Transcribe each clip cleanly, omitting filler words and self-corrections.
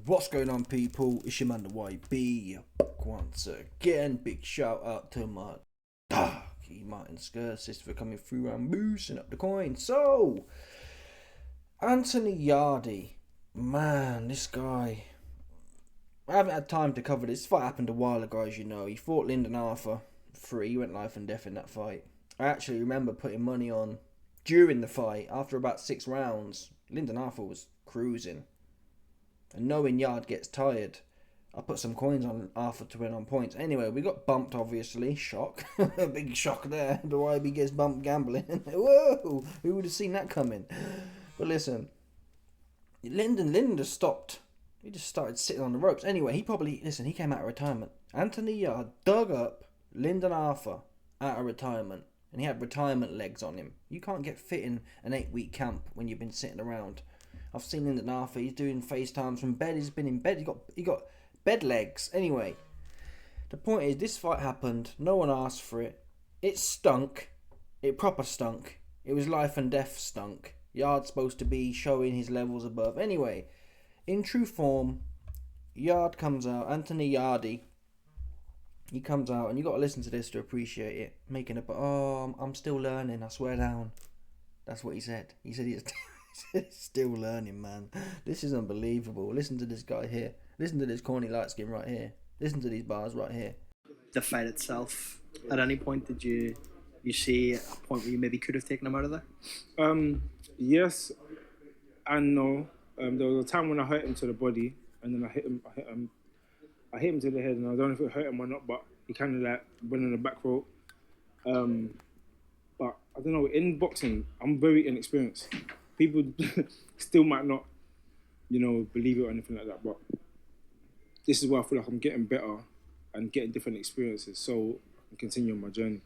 What's going on, people? It's your man, the YB. Back once again. Big shout out to my Darky Martin Skirsis for coming through and boosting up the coin. So, Buatsi-Yarde, man, this guy. I haven't had time to cover this. This fight happened a while ago, as you know. He fought Lyndon Arthur 3. He went life and death in that fight. I actually remember putting money on during the fight. After about 6 rounds, Lyndon Arthur was cruising. And knowing Yard gets tired, I put some coins on Arthur to win on points. Anyway, we got bumped, obviously. Shock. Big shock there. The YB gets bumped gambling. Whoa! Who would have seen that coming? But listen, Lyndon just stopped. He just started sitting on the ropes. Anyway, he came out of retirement. Anthony Yard dug up Lyndon Arthur out of retirement. And he had retirement legs on him. You can't get fit in an 8-week camp when you've been sitting around. I've seen Lyndon Arthur. He's doing FaceTimes from bed. He's been in bed. He got bed legs. Anyway, the point is, this fight happened. No one asked for it. It stunk. It proper stunk. It was life and death stunk. Yard's supposed to be showing his levels above. Anyway, in true form, Yard comes out. Anthony Yarde. He comes out, and you got to listen to this to appreciate it. Making up, I'm still learning. I swear down. That's what he said. He said he's still learning, man. This is unbelievable. Listen to this guy here. Listen to this corny light skin right here. Listen to these bars right here. The fight itself, at any point did you see a point where you maybe could have taken him out of there? Yes and no. There was a time when I hurt him to the body, and then I hit him to the head, and I don't know if it hurt him or not, but he kind of like went on the back rope. But I don't know. In boxing, I'm very inexperienced. People still might not, believe it or anything like that. But this is where I feel like I'm getting better and getting different experiences, so I can continue on my journey.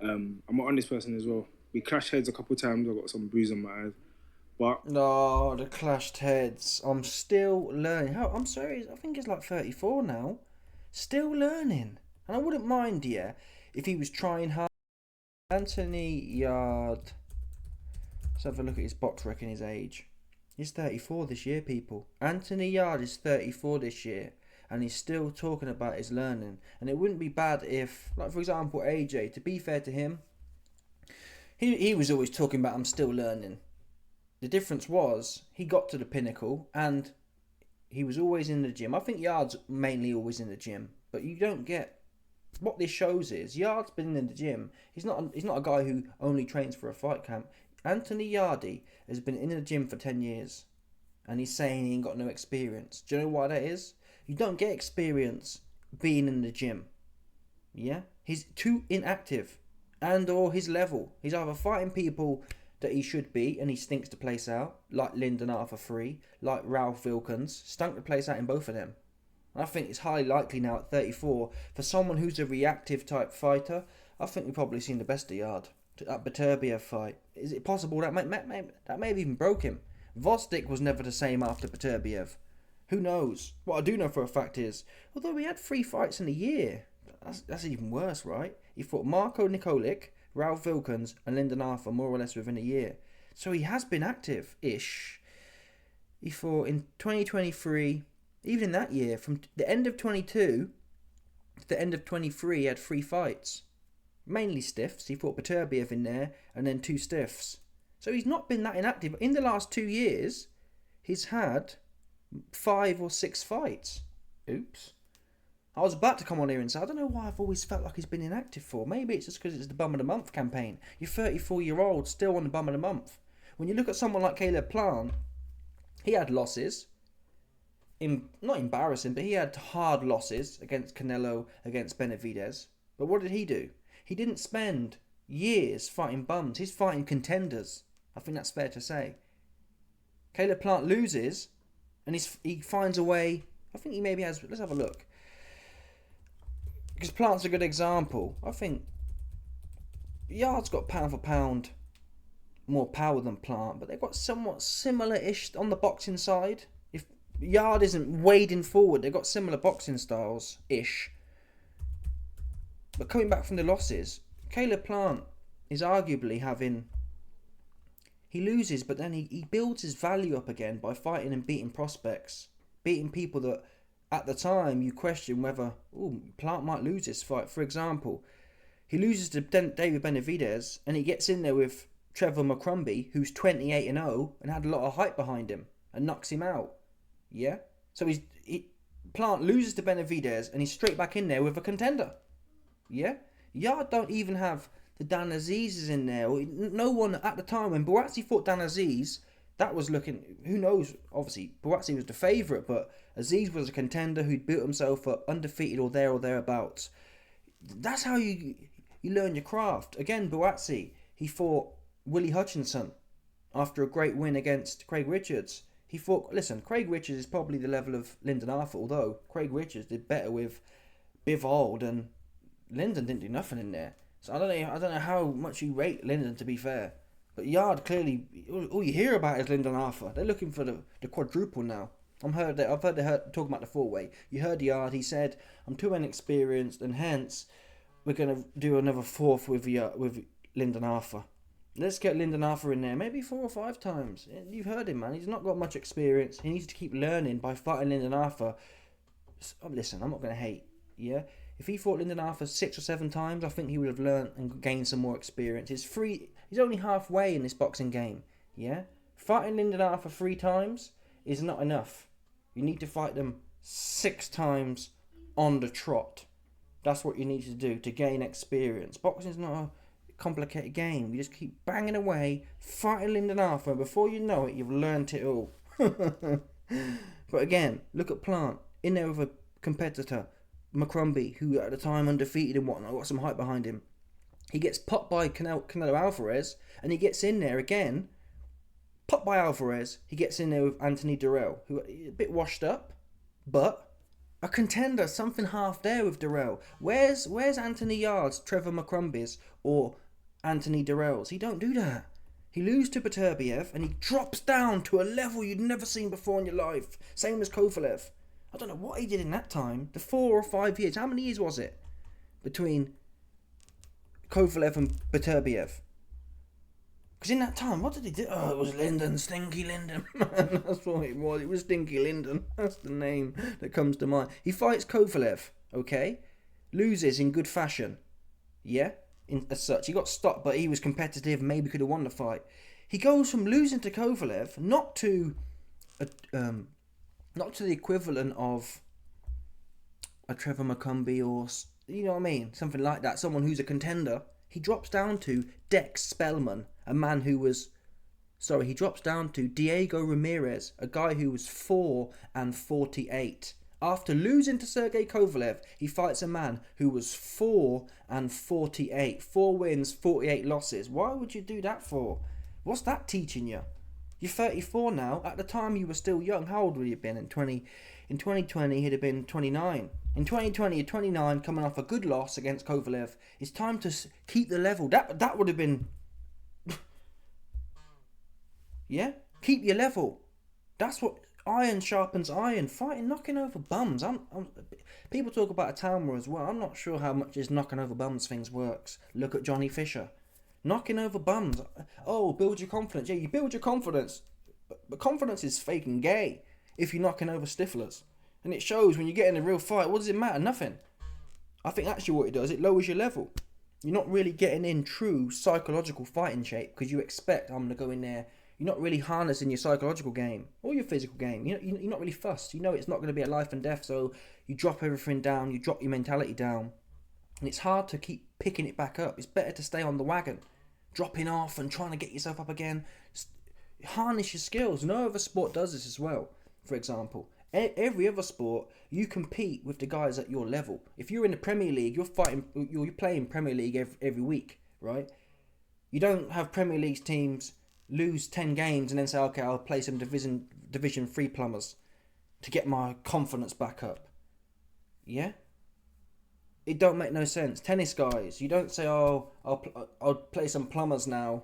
I'm an honest person as well. We clashed heads a couple of times. I got some bruise on my eyes. But No, the clashed heads. I'm still learning. I'm sorry. I think he's like 34 now. Still learning. And I wouldn't mind, if he was trying hard. Anthony Yard. Let's have a look at his box record and his age. He's 34 this year, people. Anthony Yard is 34 this year. And he's still talking about his learning. And it wouldn't be bad if, like for example, AJ, to be fair to him, he was always talking about I'm still learning. The difference was he got to the pinnacle and he was always in the gym. I think Yard's mainly always in the gym. But you don't get... What this shows is Yard's been in the gym. He's not a guy who only trains for a fight camp. Anthony Yarde has been in the gym for 10 years. And he's saying he ain't got no experience. Do you know why that is? You don't get experience being in the gym. Yeah? He's too inactive. And or his level. He's either fighting people that he should be and he stinks the place out. Like Lyndon Arthur 3. Like Ralph Wilkins. Stunk the place out in both of them. I think it's highly likely now at 34. For someone who's a reactive type fighter, I think we've probably seen the best of Yard. That Beterbiev fight. Is it possible that may have even broke him? Vostik was never the same after Beterbiev. Who knows? What I do know for a fact is, although he had 3 fights in a year, that's even worse, right? He fought Marko Nikolic, Ralph Wilkins, and Lyndon Arthur more or less within a year. So he has been active-ish. He fought in 2023, even in that year, from the end of 22 to the end of 23, he had 3 fights. Mainly stiffs. He fought Beterbiev in there, and then 2 stiffs. So he's not been that inactive. In the last 2 years, he's had 5 or 6 fights. Oops. I was about to come on here and say, I don't know why I've always felt like he's been inactive for. Maybe it's just because it's the Bum of the Month campaign. You're 34-year-old, still on the Bum of the Month. When you look at someone like Caleb Plant, he had losses. Not embarrassing, but he had hard losses against Canelo, against Benavidez. But what did he do? He didn't spend years fighting bums. He's fighting contenders. I think that's fair to say. Caleb Plant loses, and he finds a way. I think he maybe has... Let's have a look. Because Plant's a good example. I think Yard's got pound for pound more power than Plant, but they've got somewhat similar-ish on the boxing side. If Yard isn't wading forward, they've got similar boxing styles-ish. But coming back from the losses, Caleb Plant is arguably having... He loses, but then he builds his value up again by fighting and beating prospects. beating people that at the time you question whether Plant might lose this fight. For example, he loses to David Benavidez and he gets in there with Trevor McCrumbie, who's 28-0 and had a lot of hype behind him, and knocks him out. Yeah? So Plant loses to Benavidez and he's straight back in there with a contender. Yeah? Yarde don't even have the Dan Azizes in there. No one at the time when Buatsi fought Dan Aziz, that was looking, who knows, obviously Buatsi was the favourite, but Aziz was a contender who'd built himself up undefeated or thereabouts. That's how you learn your craft. Again, Buatsi, he fought Willie Hutchinson after a great win against Craig Richards. Craig Richards is probably the level of Lyndon Arthur, although Craig Richards did better with Bivol, and Lyndon didn't do nothing in there. So I don't know how much you rate Lyndon, to be fair. But Yarde, clearly, all you hear about is Lyndon Arthur. They're looking for the quadruple now. I've heard they talking about the four-way. You heard Yarde, he said, I'm too inexperienced, and hence we're going to do another fourth with Lyndon Arthur. Let's get Lyndon Arthur in there, maybe 4 or 5 times. You've heard him, man. He's not got much experience. He needs to keep learning by fighting Lyndon Arthur. Listen, I'm not going to hate, yeah? If he fought Lyndon Arthur 6 or 7 times, I think he would have learned and gained some more experience. He's only halfway in this boxing game, yeah? Fighting Lyndon Arthur 3 times is not enough. You need to fight them 6 times on the trot. That's what you need to do to gain experience. Boxing's not a complicated game. You just keep banging away, fighting Lyndon Arthur, and before you know it, you've learnt it all. But again, look at Plant, in there with a competitor, McCrumbie, who at the time undefeated and whatnot, got some hype behind him. He gets popped by Canelo Alvarez, and he gets in there again, popped by Alvarez. He gets in there with Anthony Durrell, who a bit washed up, but a contender, something half there with Durrell. Where's Anthony Yarde's, Trevor McCrumbie's, or Anthony Durrell's? He don't do that. He loses to Beterbiev and he drops down to a level you'd never seen before in your life. Same as Kovalev. I don't know what he did in that time. The 4 or 5 years. How many years was it between Kovalev and Beterbiev? Because in that time, what did he do? Oh, it was Lyndon, Stinky Lyndon. Man, that's what it was. It was Stinky Lyndon. That's the name that comes to mind. He fights Kovalev, okay? Loses in good fashion. Yeah? As such. He got stopped, but he was competitive. Maybe could have won the fight. He goes from losing to Kovalev, not to the equivalent of a Trevor McCumbie or, you know what I mean? Something like that. Someone who's a contender. He drops down to Dex Spellman, a man who was... he drops down to Diego Ramirez, a guy who was 4-48. After losing to Sergey Kovalev, he fights a man who was 4-48. 4 wins, 48 losses. Why would you do that for? What's that teaching you? You're 34 now. At the time, you were still young. How old would you have been? In 2020, he'd have been 29. In 2020, you're 29, coming off a good loss against Kovalev. It's time to keep the level. That would have been... yeah? Keep your level. That's what... Iron sharpens iron. Fighting, knocking over bums. People talk about a Talma as well. I'm not sure how much this knocking over bums things works. Look at Johnny Fisher. Knocking over bums. Oh, build your confidence. Yeah, you build your confidence. But confidence is fake and gay if you're knocking over stiflers. And it shows when you get in a real fight. What does it matter? Nothing. I think actually what it does, it lowers your level. You're not really getting in true psychological fighting shape because you expect, I'm going to go in there. You're not really harnessing your psychological game or your physical game. You're not really fussed. You know it's not going to be a life and death, so you drop everything down. You drop your mentality down. And it's hard to keep picking it back up. It's better to stay on the wagon. Dropping off and trying to get yourself up again. Harness your skills. No other sport does this as well, for example. Every other sport, you compete with the guys at your level. If you're in the Premier League, you're playing Premier League every week, right? You don't have Premier League teams lose 10 games and then say, okay, I'll play some Division 3 plumbers to get my confidence back up. Yeah? It don't make no sense. Tennis guys, you don't say, oh, I'll play some plumbers now.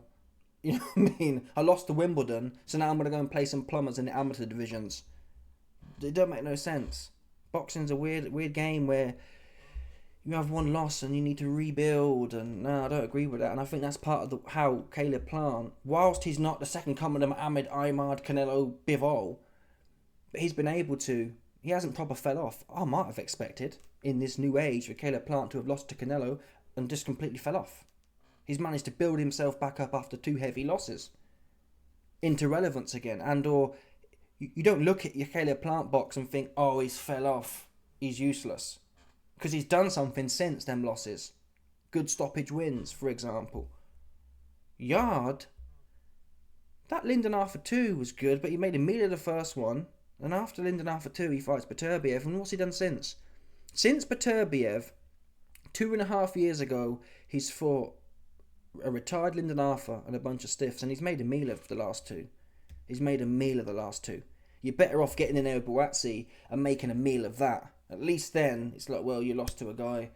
You know what I mean? I lost to Wimbledon, so now I'm going to go and play some plumbers in the amateur divisions. It don't make no sense. Boxing's a weird game where you have one loss and you need to rebuild, and no, I don't agree with that. And I think that's part of how Caleb Plant, whilst he's not the second coming of Ahmed Ahmad Canelo Bivol, but he's been able to. He hasn't proper fell off. I might have expected in this new age for Caleb Plant to have lost to Canelo and just completely fell off. He's managed to build himself back up after 2 heavy losses into relevance again, and or you don't look at your Caleb Plant box and think, oh, he's fell off, he's useless, because he's done something since them losses. Good stoppage wins, for example. Yarde, that Lyndon Arthur 2 was good, but he made a meal of the first one, and after Lyndon Arthur 2 he fights Beterbiev, and what's he done since? Since Beterbiev, 2.5 years ago, he's fought a retired Lyndon Arthur and a bunch of stiffs, and he's made a meal of the last 2. He's made a meal of the last 2. You're better off getting in there with Buatsi and making a meal of that. At least then, it's like, well, you lost to a guy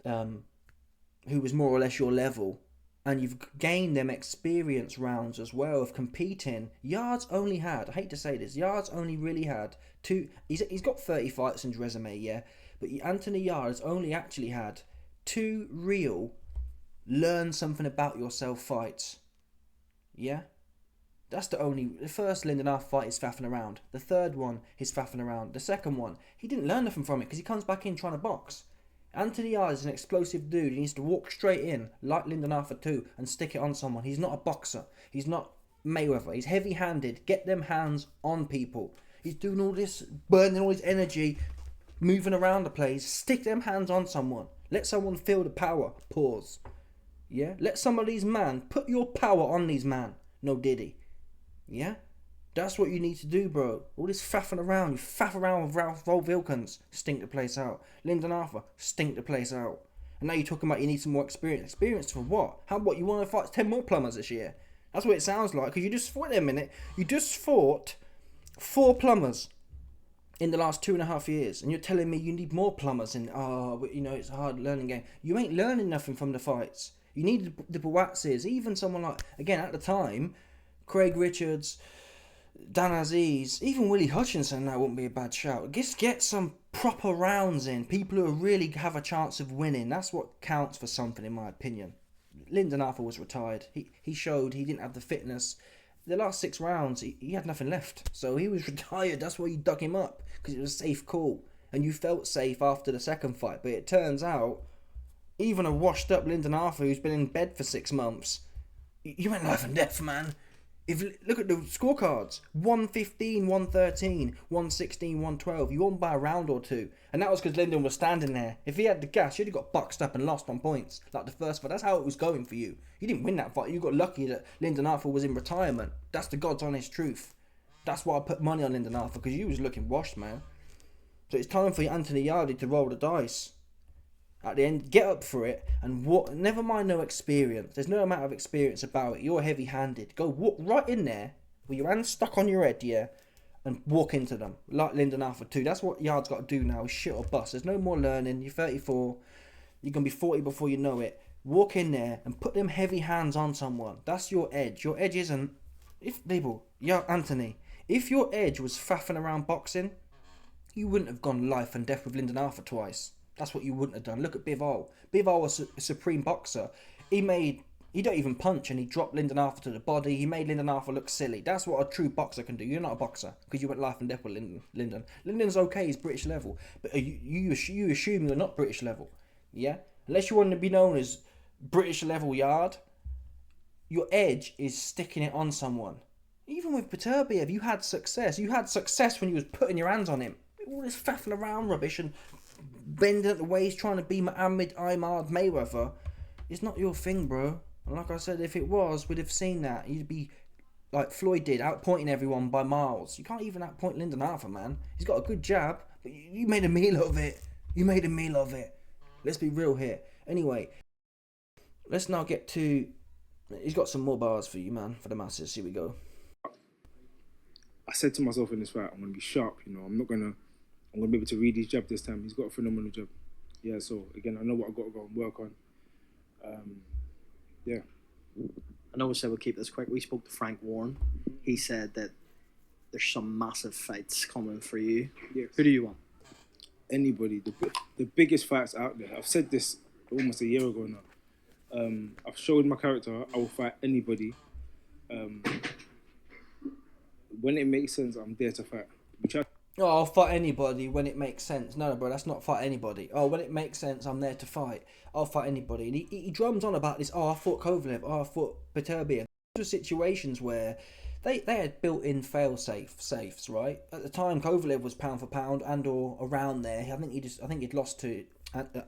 who was more or less your level, and you've gained them experience rounds as well of competing. Yarde's only had, I hate to say this, Yarde's only really had 2, he's got 30 fights in his resume, yeah, but Anthony Yarde has only actually had 2 real learn something about yourself fights. Yeah? That's the first Lyndon Arthur fight is faffing around. The third one, he's faffing around. The second one, he didn't learn nothing from it because he comes back in trying to box. Anthony Yarde is an explosive dude. He needs to walk straight in, like Lyndon Arthur too, and stick it on someone. He's not a boxer. He's not Mayweather. He's heavy-handed. Get them hands on people. He's doing all this, burning all his energy, moving around the place. Stick them hands on someone. Let someone feel the power. Pause. Yeah? Let some of these man, put your power on these man. No diddy. Yeah? That's what you need to do, bro. All this faffing around. You faff around with Ralph Wilkins. Stink the place out. Lyndon Arthur. Stink the place out. And now you're talking about you need some more experience. Experience for what? How about you want to fight 10 more plumbers this year? That's what it sounds like. Because you just fought, wait a minute. You just fought 4 plumbers in the last 2.5 years. And you're telling me you need more plumbers. And, it's a hard learning game. You ain't learning nothing from the fights. You need the Buatsis. Even someone like, again, at the time, Craig Richards, Dan Aziz, even Willie Hutchinson now wouldn't be a bad shout. Just get some proper rounds in. People who really have a chance of winning. That's what counts for something, in my opinion. Lyndon Arthur was retired. He showed he didn't have the fitness. The last 6 rounds, he had nothing left. So he was retired. That's why you dug him up. Because it was a safe call. And you felt safe after the second fight. But it turns out, even a washed up Lyndon Arthur who's been in bed for 6 months, you went life and death, man. Look at the scorecards, 115, 113, 116, 112. You won by a round or 2. And that was because Lyndon was standing there. If he had the gas, you'd have got boxed up and lost on points. Like the first fight. That's how it was going for you. You didn't win that fight. You got lucky that Lyndon Arthur was in retirement. That's the God's honest truth. That's why I put money on Lyndon Arthur, because you was looking washed, man. So it's time for Anthony Yarde to roll the dice. At the end, get up for it, and never mind no experience. There's no amount of experience about it. You're heavy-handed. Go walk right in there with your hands stuck on your head, yeah, and walk into them. Like Lyndon Arthur too. That's what Yarde's got to do now, is shit or bust. There's no more learning. You're 34. You're going to be 40 before you know it. Walk in there and put them heavy hands on someone. That's your edge. Your edge isn't... Anthony, if your edge was faffing around boxing, you wouldn't have gone life and death with Lyndon Arthur twice. That's what you wouldn't have done. Look at Bivol. Bivol was a supreme boxer. He don't even punch, and he dropped Lyndon Arthur to the body. He made Lyndon Arthur look silly. That's what a true boxer can do. You're not a boxer because you went life and death with Lyndon. Lyndon's okay. He's British level, but you assume you're not British level. Yeah, unless you want to be known as British level Yarde, your edge is sticking it on someone. Even with Beterbiev, you had success. You had success when you was putting your hands on him. All this faffing around rubbish and bending at the waist trying to be Muhammad Ahmad Mayweather is not your thing, bro. And like I said, if it was, we'd have seen that. You'd be like Floyd did, outpointing everyone by miles. You can't even outpoint Lyndon Arthur, man. He's got a good jab, but you made a meal of it. You made a meal of it. Let's be real here. Anyway, let's now get to... He's got some more bars for you, man, for the masses. Here we go. I said to myself in this fight, I'm going to be sharp, I'm going to be able to read his jab this time. He's got a phenomenal jab. Yeah, so again, I know what I've got to go and work on. Yeah. I know we said we'll keep this quick. We spoke to Frank Warren. He said that there's some massive fights coming for you. Yes. Who do you want? Anybody. The biggest fights out there. I've said this almost a year ago now. I've showed my character. I will fight anybody. When it makes sense, I'm there to fight. Which I, Oh, I'll fight anybody when it makes sense. No, bro, that's not fight anybody. Oh, when it makes sense, I'm there to fight. I'll fight anybody. And he drums on about this. Oh, I fought Kovalev. Oh, I fought Beterbiev. Those were situations where they had built-in safes, right? At the time, Kovalev was pound for pound and or around there. I think he'd lost to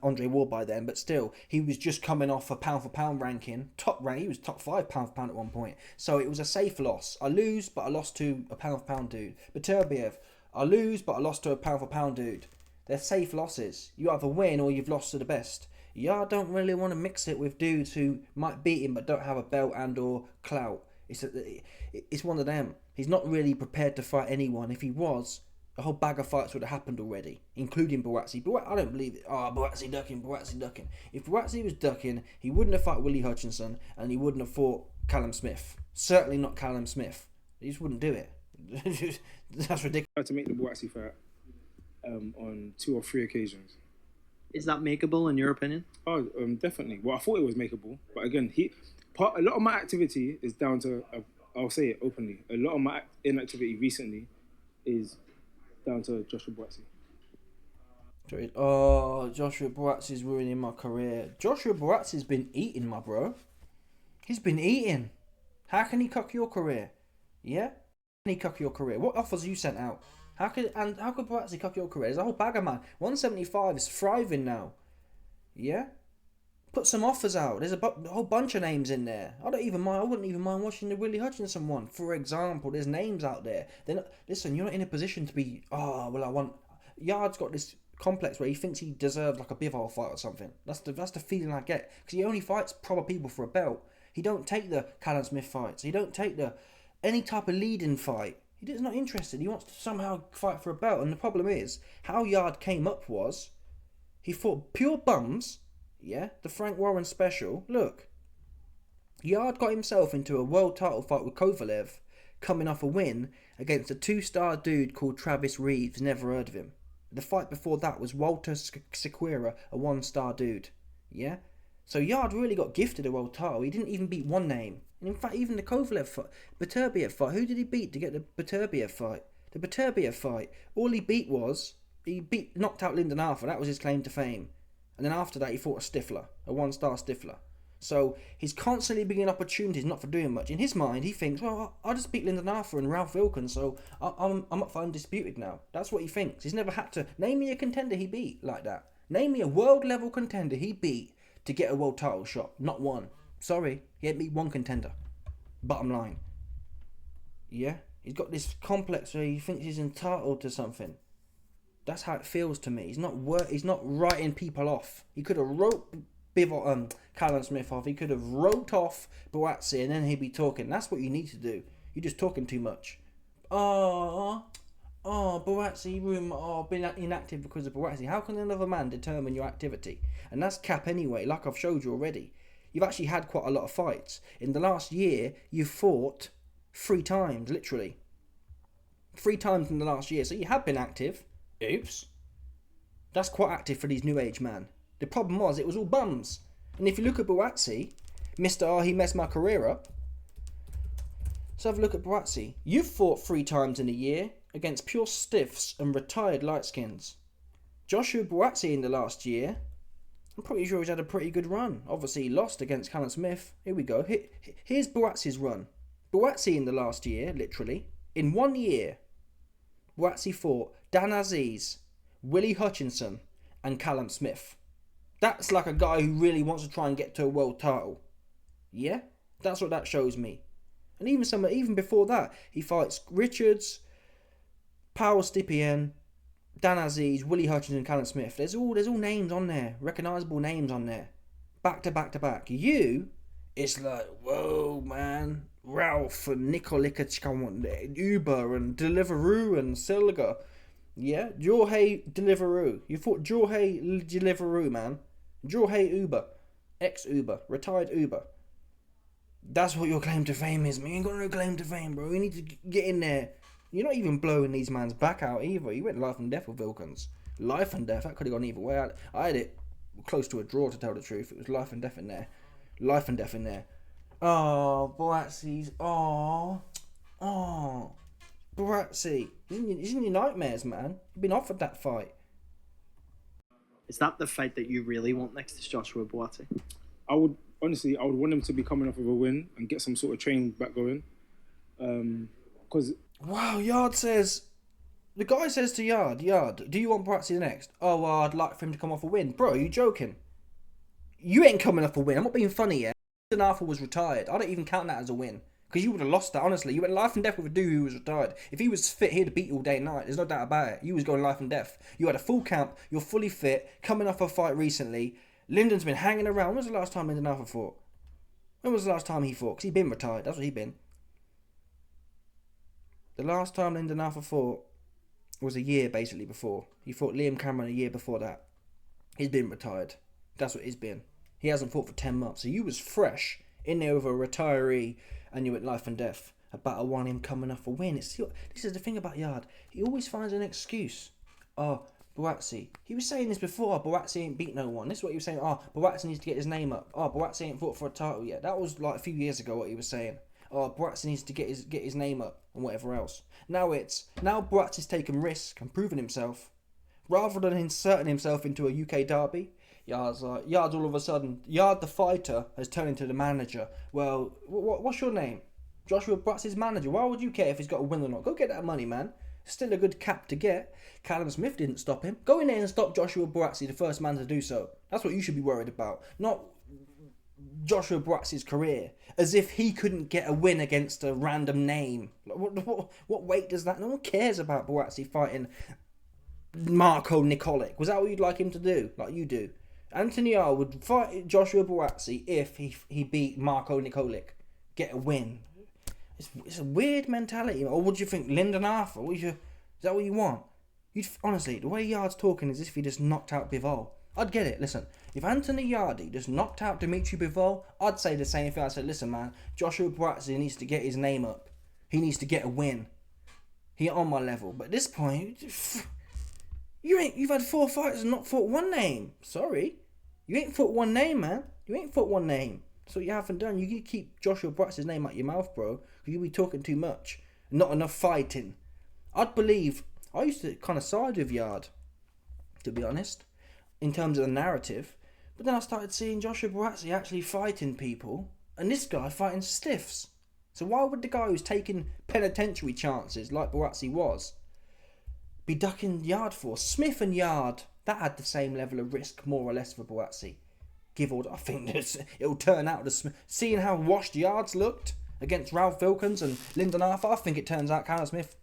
Andre Ward by then, but still, he was just coming off a pound for pound ranking, top rank. He was top 5 pound for pound at one point. So it was a safe loss. I lose, but I lost to a pound for pound dude. Beterbiev. I lose, but I lost to a pound for pound dude. They're safe losses. You either win or you've lost to the best. Yeah, I don't really want to mix it with dudes who might beat him but don't have a belt and or clout. It's one of them. He's not really prepared to fight anyone. If he was, a whole bag of fights would have happened already, including Buatsi. I don't believe it. Oh, Buatsi ducking. If Buatsi was ducking, he wouldn't have fought Willie Hutchinson and he wouldn't have fought Callum Smith. Certainly not Callum Smith. He just wouldn't do it. That's ridiculous. tried to make the Buatsi fight on 2 or 3 occasions. Is that makeable in your opinion? Oh, definitely. Well, I thought it was makeable, but again, a lot of my activity is down to. I'll say it openly. A lot of my inactivity recently is down to Joshua Buatsi. Oh, Joshua Buatsi's ruining my career. Joshua Buatsi's been eating, my bro. He's been eating. How can he cock your career? Yeah? How can he cock your career? What offers you sent out? How could Buatsi cock your career? There's a whole bag of man. 175 is thriving now. Yeah? Put some offers out. There's a whole bunch of names in there. I wouldn't even mind watching the Willie Hutchinson one. For example, there's names out there. Listen, you're not in a position to be, I want... Yard's got this complex where he thinks he deserves like a Bivol fight or something. That's the feeling I get. Because he only fights proper people for a belt. He don't take the Callum Smith fights. He don't take any type of leading fight. He's not interested. He wants to somehow fight for a belt. And the problem is, how Yard came up was, he fought pure bums. Yeah, the Frank Warren special. Look, Yard got himself into a world title fight with Kovalev, coming off a win against a 2-star dude called Travis Reeves. Never heard of him. The fight before that was Walter Sequeira, a 1-star dude. Yeah, so Yard really got gifted a world title. He didn't even beat one name. And in fact, even the Kovalev fight, Beterbiev fight, who did he beat to get the Beterbiev fight? The Beterbiev fight, all he knocked out Lyndon Arthur. That was his claim to fame. And then after that, he fought a Stifler, a 1-star Stifler. So he's constantly being given opportunities not for doing much. In his mind, he thinks, well, I'll just beat Lyndon Arthur and Ralph Wilkins, so I'm up for undisputed now. That's what he thinks. He's never had to name me a contender he beat like that. Name me a world level contender he beat to get a world title shot. Not one. Sorry, he ain't beat one contender. Bottom line. Yeah, he's got this complex where he thinks he's entitled to something. That's how it feels to me. He's not writing people off. He could have wrote Callum Smith off. He could have wrote off Buatsi and then he'd be talking. That's what you need to do. You're just talking too much. Buatsi, been inactive because of Buatsi. How can another man determine your activity? And that's cap anyway, like I've showed you already. You've actually had quite a lot of fights. In the last year, you've fought 3 times, literally. 3 times in the last year. So you have been active. Oops. That's quite active for these new age man. The problem was it was all bums. And if you look at Buatsi, he messed my career up. So have a look at Buatsi. You've fought 3 times in a year against pure stiffs and retired lightskins. Joshua Buatsi in the last year, I'm pretty sure he's had a pretty good run. Obviously he lost against Callum Smith. Here we go. Here's Buatsi's run. Buatsi in the last year, literally, in 1 year, Buatsi fought Dan Aziz, Willie Hutchinson, and Callum Smith. That's like a guy who really wants to try and get to a world title. Yeah? That's what that shows me. And even before that, he fights Richards, Powell Stipien, Dan Aziz, Willie Hutchinson, Callum Smith. There's all names on there. Recognisable names on there. Back to back to back. You, it's like, whoa, man. Ralph and Nikolikachkawan, Uber and Deliveroo and Silga. Yeah, Jorge Deliveroo. You fought Jorge Deliveroo, man. Jorge Uber. Ex-Uber. Retired Uber. That's what your claim to fame is, man. You ain't got no claim to fame, bro. You need to get in there. You're not even blowing these man's back out either. You went life and death with Wilkins. Life and death. That could have gone either way. I had it close to a draw, to tell the truth. It was life and death in there. Life and death in there. Oh, Buatsi's. Oh. Buatsi, he's in your nightmares, man. You've been offered that fight. Is that the fight that you really want next to Joshua Buatsi? I would want him to be coming off of a win and get some sort of training back going. Because Wow, Yard says... The guy says to Yard, do you want Buatsi next? Oh, well, I'd like for him to come off a win. Bro, are you joking? You ain't coming off a win. I'm not being funny, yeah? Arthur was retired. I don't even count that as a win. Because you would have lost that, honestly. You went life and death with a dude who was retired. If he was fit, he'd have beat you all day and night. There's no doubt about it. You was going life and death. You had a full camp. You're fully fit. Coming off a fight recently. Lyndon's been hanging around. When was the last time Lyndon Arthur fought? When was the last time he fought? Because he'd been retired. That's what he'd been. The last time Lyndon Arthur fought was a year, basically, before. He fought Liam Cameron a year before that. He's been retired. That's what he's been. He hasn't fought for 10 months. So you was fresh in there with a retiree and you went life and death about one him coming off a win. This is the thing about Yard. He always finds an excuse. Oh, Buatsi. He was saying this before. Oh, Buatsi ain't beat no one. This is what he was saying. Oh, Buatsi needs to get his name up. Oh, Buatsi ain't fought for a title yet. That was like a few years ago what he was saying. Oh, Buatsi needs to get his name up and whatever else. Now Buatsi's taken risk and proven himself. Rather than inserting himself into a UK derby, Yard's all of a sudden, Yard the fighter has turned into the manager. Well, what's your name? Joshua Buatsi's manager. Why would you care if he's got a win or not? Go get that money, man. Still a good cap to get. Callum Smith didn't stop him. Go in there and stop Joshua Buatsi, the first man to do so. That's what you should be worried about. Not Joshua Buatsi's career. As if he couldn't get a win against a random name. What weight does that? No one cares about Buatsi fighting Marko Nikolic. Was that what you'd like him to do? Like you do? Anthony R would fight Joshua Buatsi if he beat Marko Nikolic. Get a win. It's a weird mentality. Or would you think Lyndon Arthur? Is that what you want? Honestly, the way Yard's talking is as if he just knocked out Bivol. I'd get it. Listen, if Anthony Yarde just knocked out Dimitri Bivol, I'd say the same thing. I'd say, listen, man, Joshua Buatsi needs to get his name up. He needs to get a win. He on my level. But at this point, you've had 4 fights and not fought one name. Sorry. You ain't fought one name, man. You ain't fought one name. That's what you haven't done. You keep Joshua Buatsi's name out your mouth, bro. Because you be talking too much. Not enough fighting. I used to kind of side with Yard, to be honest, in terms of the narrative. But then I started seeing Joshua Buatsi actually fighting people, and this guy fighting stiffs. So why would the guy who's taking penitentiary chances, like Buatsi was, be ducking Yard for? Smith and Yard, that had the same level of risk, more or less, for Buatsi. I think it'll turn out seeing how washed Yards looked against Ralph Wilkins and Lyndon Arthur, I think it turns out Callum Smith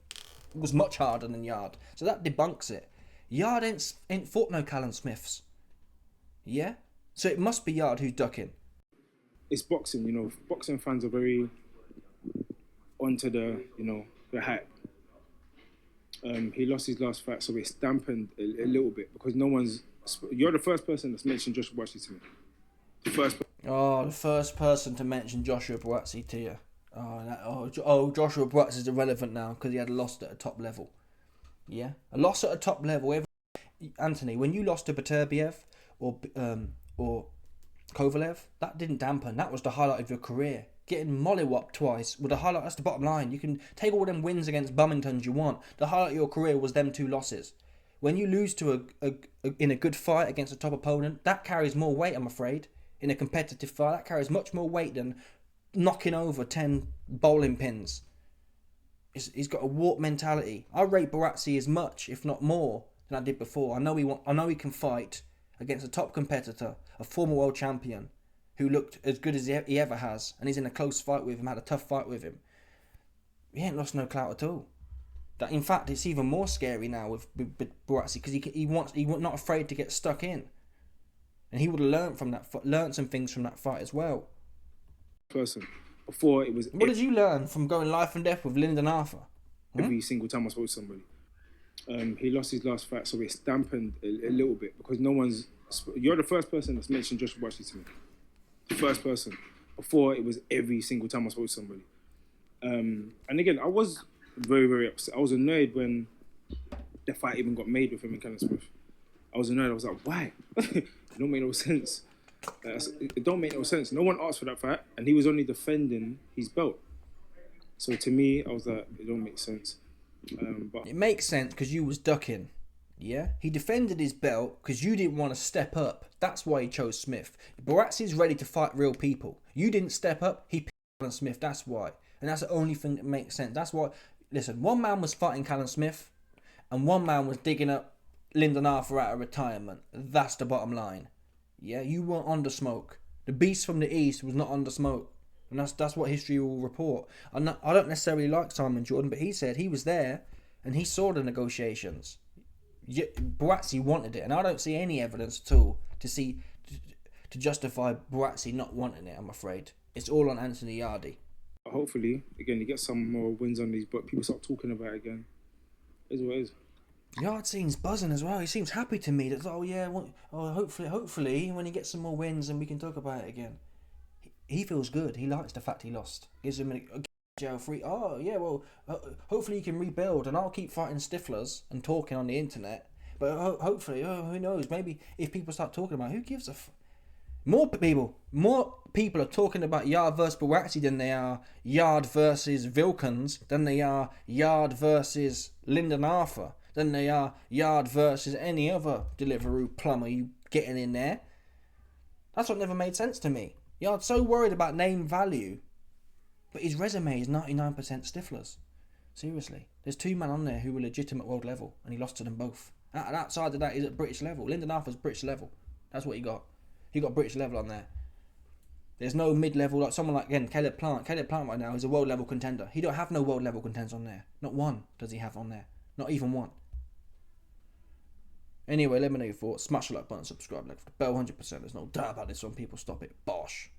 was much harder than Yard. So that debunks it. Yard ain't fought no Callum Smiths. Yeah? So it must be Yard who's ducking. it's boxing, you know. Boxing fans are very onto the hype. He lost his last fight, so it's dampened a little bit because you're the first person that's mentioned Joshua Buatsi to me. The first person to mention Joshua Buatsi to you. Joshua Buatsi is irrelevant now because he had lost at a top level. Yeah, a loss at a top level. Anthony, when you lost to Beterbiev or Kovalev, that didn't dampen. That was the highlight of your career. Getting mollywopped twice with the highlight. That's the bottom line. You can take all them wins against Bummingtons you want. The highlight of your career was them 2 losses. When you lose to in a good fight against a top opponent, that carries more weight, I'm afraid. In a competitive fight, that carries much more weight than knocking over 10 bowling pins. He's got a warped mentality. I rate Buatsi as much, if not more, than I did before. I know he can fight against a top competitor, a former world champion, who looked as good as he ever has, and he's in a close fight with him, had a tough fight with him. He ain't lost no clout at all. That, in fact, it's even more scary now with Buatsi because he's not afraid to get stuck in, and he would have learned some things from that fight as well. Person. Before it was. What did you learn from going life and death with Lyndon Arthur? Every single time I spoke to somebody. He lost his last fight, so it's dampened a little bit because you're the first person that's mentioned Joshua Buatsi to me. The first person. Before it was every single time I spoke to somebody. And again, I was very, very upset. I was annoyed when the fight even got made with him and Callum Smith. I was annoyed. I was like, why? It don't make no sense. It don't make no sense. No one asked for that fight, and he was only defending his belt. So to me, I was like, it don't make sense. But It makes sense because you was ducking. Yeah, he defended his belt because you didn't want to step up. That's why he chose Smith. Buatsi's ready to fight real people. You didn't step up. He picked Callum Smith. That's why, and that's the only thing that makes sense. That's why. Listen, one man was fighting Callum Smith, and one man was digging up Lyndon Arthur out of retirement. That's the bottom line. Yeah, you weren't under smoke. The beast from the east was not under smoke, and that's what history will report. I don't necessarily like Simon Jordan, but he said he was there and he saw the negotiations. Buatsi wanted it, and I don't see any evidence at all to justify Buatsi not wanting it. I'm afraid it's all on Anthony Yarde. hopefully, again, you get some more wins on these, but people start talking about it again. It is what it is. Yard seems buzzing as well. He seems happy to me. That hopefully when he gets some more wins and we can talk about it again. He feels good. He likes the fact he lost. Gives him a jail free. Oh yeah, well, hopefully he can rebuild, and I'll keep fighting stiflers and talking on the internet. But hopefully, who knows? Maybe if people start talking about it, who gives a more people are talking about Yard versus Buatsi than they are Yard versus Vilkins, than they are Yard versus Lyndon Arthur, than they are Yard versus any other Deliveroo plumber you getting in there. That's what never made sense to me. Yard's so worried about name value, but his resume is 99% stiflers. Seriously, there's two men on there who were legitimate world level, and he lost to them both. And outside of that, he's at British level. Lyndon Arthur's British level. That's what he got. He got British level on there. There's no mid-level, like someone like, again, Caleb Plant. Caleb Plant right now is a world level contender. He don't have no world level contenders on there. Not one does he have on there. Not even one. Anyway, let me know your thoughts. Smash the like button, subscribe, like the bell, 100%. There's no doubt about this one. People stop it. Bosh.